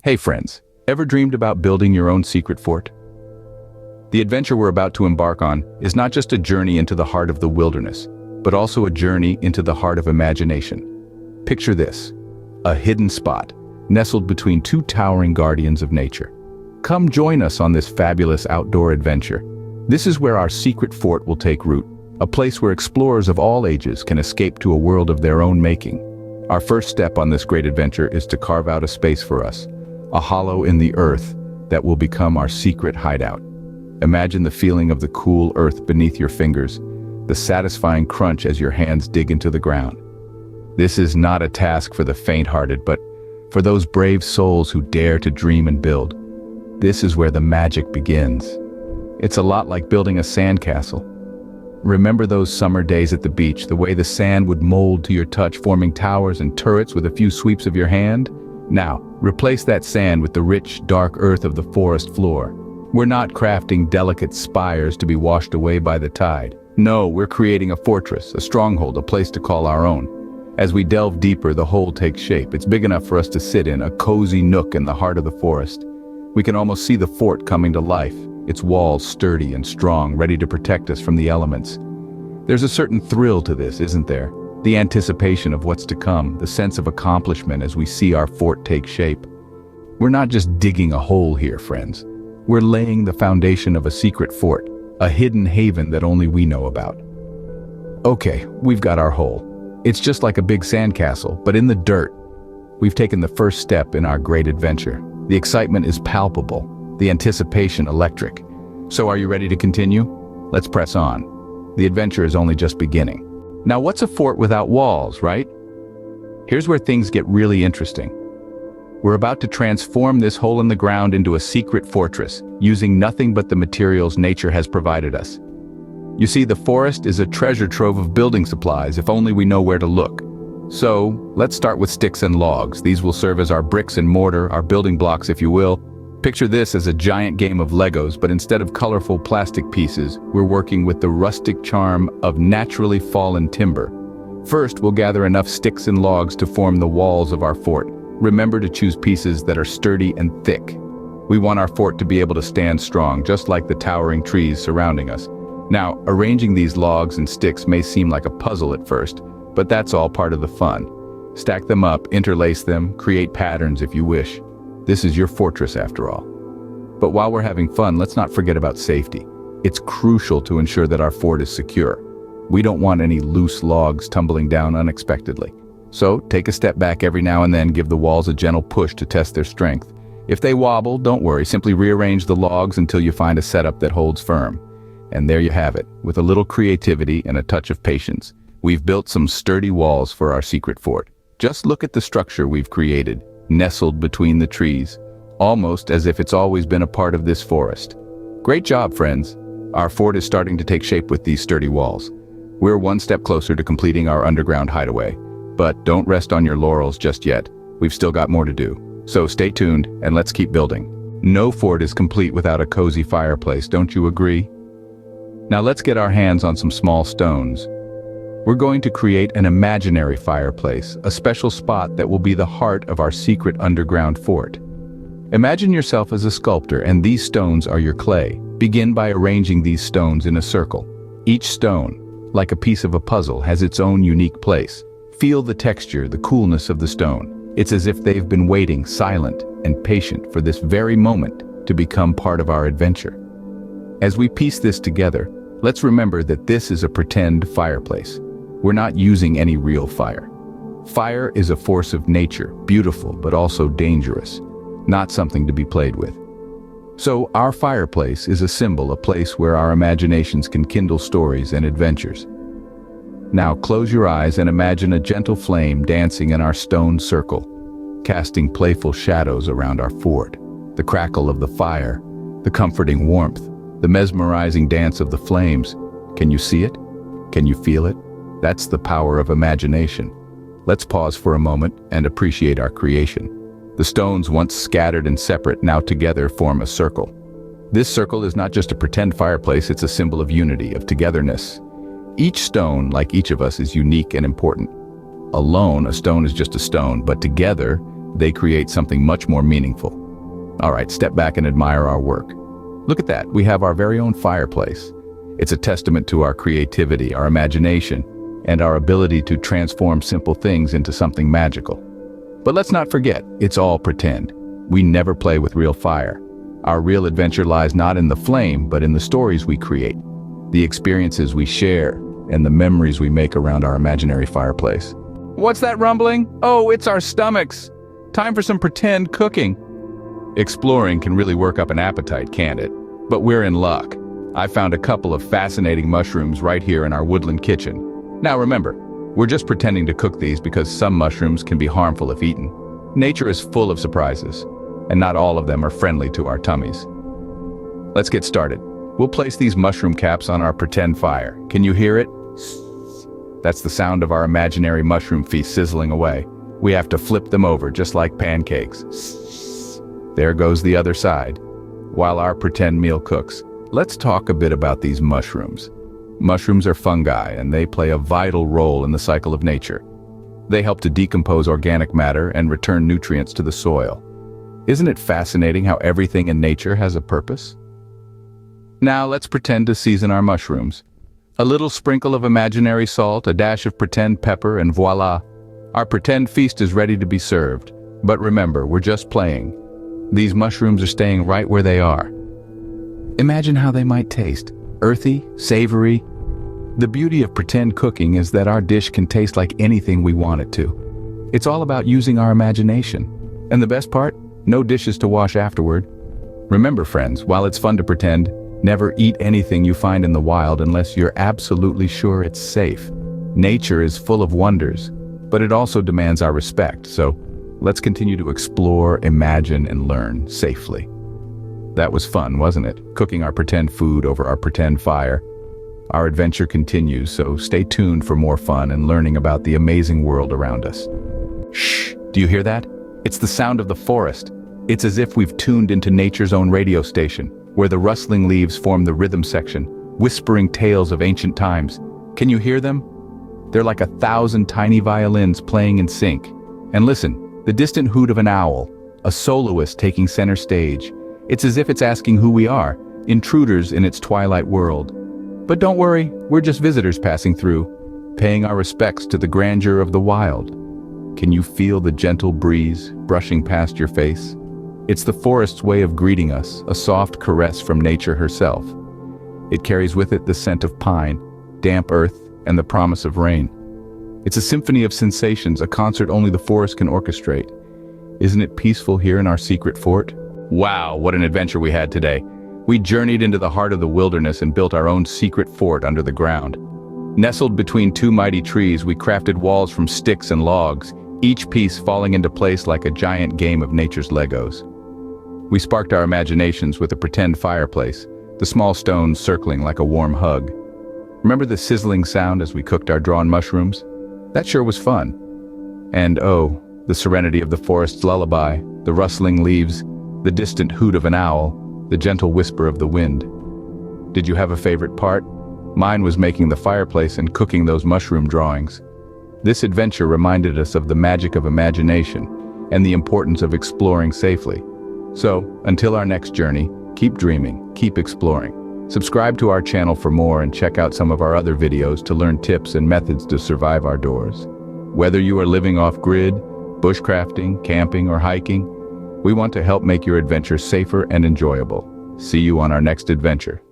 Hey friends, ever dreamed about building your own secret fort? The adventure we're about to embark on is not just a journey into the heart of the wilderness, but also a journey into the heart of imagination. Picture this, a hidden spot, nestled between two towering guardians of nature. Come join us on this fabulous outdoor adventure. This is where our secret fort will take root, a place where explorers of all ages can escape to a world of their own making. Our first step on this great adventure is to carve out a space for us, a hollow in the earth that will become our secret hideout. Imagine the feeling of the cool earth beneath your fingers, the satisfying crunch as your hands dig into the ground. This is not a task for the faint-hearted, but for those brave souls who dare to dream and build. This is where the magic begins. It's a lot like building a sandcastle. Remember those summer days at the beach, the way the sand would mold to your touch, forming towers and turrets with a few sweeps of your hand? Now, replace that sand with the rich, dark earth of the forest floor. We're not crafting delicate spires to be washed away by the tide. No, we're creating a fortress, a stronghold, a place to call our own. As we delve deeper, the whole takes shape. It's big enough for us to sit in, a cozy nook in the heart of the forest. We can almost see the fort coming to life, its walls sturdy and strong, ready to protect us from the elements. There's a certain thrill to this, isn't there? The anticipation of what's to come, the sense of accomplishment as we see our fort take shape. We're not just digging a hole here, friends. We're laying the foundation of a secret fort, a hidden haven that only we know about. Okay, we've got our hole. It's just like a big sandcastle, but in the dirt. We've taken the first step in our great adventure. The excitement is palpable, the anticipation electric. So are you ready to continue? Let's press on. The adventure is only just beginning. Now what's a fort without walls, right? Here's where things get really interesting. We're about to transform this hole in the ground into a secret fortress, using nothing but the materials nature has provided us. You see, the forest is a treasure trove of building supplies if only we know where to look. So, let's start with sticks and logs. These will serve as our bricks and mortar, our building blocks if you will. Picture this as a giant game of Legos, but instead of colorful plastic pieces, we're working with the rustic charm of naturally fallen timber. First, we'll gather enough sticks and logs to form the walls of our fort. Remember to choose pieces that are sturdy and thick. We want our fort to be able to stand strong, just like the towering trees surrounding us. Now, arranging these logs and sticks may seem like a puzzle at first, but that's all part of the fun. Stack them up, interlace them, create patterns if you wish. This is your fortress after all. But while we're having fun, let's not forget about safety. It's crucial to ensure that our fort is secure. We don't want any loose logs tumbling down unexpectedly. So, take a step back every now and then, give the walls a gentle push to test their strength. If they wobble, don't worry, simply rearrange the logs until you find a setup that holds firm. And there you have it. With a little creativity and a touch of patience, we've built some sturdy walls for our secret fort. Just look at the structure we've created, nestled between the trees, almost as if it's always been a part of this forest. Great job, friends. Our fort is starting to take shape with these sturdy walls. We're one step closer to completing our underground hideaway. But don't rest on your laurels just yet. We've still got more to do. So stay tuned and let's keep building. No fort is complete without a cozy fireplace, don't you agree? Now let's get our hands on some small stones. We're going to create an imaginary fireplace, a special spot that will be the heart of our secret underground fort. Imagine yourself as a sculptor and these stones are your clay. Begin by arranging these stones in a circle. Each stone, like a piece of a puzzle, has its own unique place. Feel the texture, the coolness of the stone. It's as if they've been waiting, silent and patient, for this very moment to become part of our adventure. As we piece this together, let's remember that this is a pretend fireplace. We're not using any real fire. Fire is a force of nature, beautiful but also dangerous, not something to be played with. So our fireplace is a symbol, a place where our imaginations can kindle stories and adventures. Now close your eyes and imagine a gentle flame dancing in our stone circle, casting playful shadows around our fort. The crackle of the fire, the comforting warmth, the mesmerizing dance of the flames. Can you see it? Can you feel it? That's the power of imagination. Let's pause for a moment and appreciate our creation. The stones, once scattered and separate, now together form a circle. This circle is not just a pretend fireplace, it's a symbol of unity, of togetherness. Each stone, like each of us, is unique and important. Alone, a stone is just a stone, but together, they create something much more meaningful. All right, step back and admire our work. Look at that, we have our very own fireplace. It's a testament to our creativity, our imagination, and our ability to transform simple things into something magical. But let's not forget, it's all pretend. We never play with real fire. Our real adventure lies not in the flame, but in the stories we create, the experiences we share, and the memories we make around our imaginary fireplace. What's that rumbling? Oh, it's our stomachs. Time for some pretend cooking. Exploring can really work up an appetite, can't it? But we're in luck. I found a couple of fascinating mushrooms right here in our woodland kitchen. Now remember, we're just pretending to cook these because some mushrooms can be harmful if eaten. Nature is full of surprises, and not all of them are friendly to our tummies. Let's get started. We'll place these mushroom caps on our pretend fire. Can you hear it? That's the sound of our imaginary mushroom feast sizzling away. We have to flip them over just like pancakes. There goes the other side. While our pretend meal cooks, let's talk a bit about these mushrooms. Mushrooms are fungi, and they play a vital role in the cycle of nature. They help to decompose organic matter and return nutrients to the soil. Isn't it fascinating how everything in nature has a purpose? Now let's pretend to season our mushrooms. A little sprinkle of imaginary salt, a dash of pretend pepper, and voila! Our pretend feast is ready to be served. But remember, we're just playing. These mushrooms are staying right where they are. Imagine how they might taste. Earthy, savory. The beauty of pretend cooking is that our dish can taste like anything we want it to. It's all about using our imagination. And the best part? No dishes to wash afterward. Remember, friends, while it's fun to pretend, never eat anything you find in the wild unless you're absolutely sure it's safe. Nature is full of wonders, but it also demands our respect, so let's continue to explore, imagine, and learn safely. That was fun, wasn't it? Cooking our pretend food over our pretend fire. Our adventure continues, so stay tuned for more fun and learning about the amazing world around us. Shh! Do you hear that? It's the sound of the forest. It's as if we've tuned into nature's own radio station, where the rustling leaves form the rhythm section, whispering tales of ancient times. Can you hear them? They're like 1,000 tiny violins playing in sync. And listen, the distant hoot of an owl, a soloist taking center stage. It's as if it's asking who we are, intruders in its twilight world. But don't worry, we're just visitors passing through, paying our respects to the grandeur of the wild. Can you feel the gentle breeze brushing past your face? It's the forest's way of greeting us, a soft caress from nature herself. It carries with it the scent of pine, damp earth, and the promise of rain. It's a symphony of sensations, a concert only the forest can orchestrate. Isn't it peaceful here in our secret fort? Wow, what an adventure we had today. We journeyed into the heart of the wilderness and built our own secret fort under the ground. Nestled between two mighty trees, we crafted walls from sticks and logs, each piece falling into place like a giant game of nature's Legos. We sparked our imaginations with a pretend fireplace, the small stones circling like a warm hug. Remember the sizzling sound as we cooked our drawn mushrooms? That sure was fun. And oh, the serenity of the forest's lullaby, the rustling leaves, the distant hoot of an owl, the gentle whisper of the wind. Did you have a favorite part? Mine was making the fireplace and cooking those mushroom drawings. This adventure reminded us of the magic of imagination and the importance of exploring safely. So, until our next journey, keep dreaming, keep exploring. Subscribe to our channel for more and check out some of our other videos to learn tips and methods to survive outdoors. Whether you are living off-grid, bushcrafting, camping, or hiking, we want to help make your adventure safer and enjoyable. See you on our next adventure.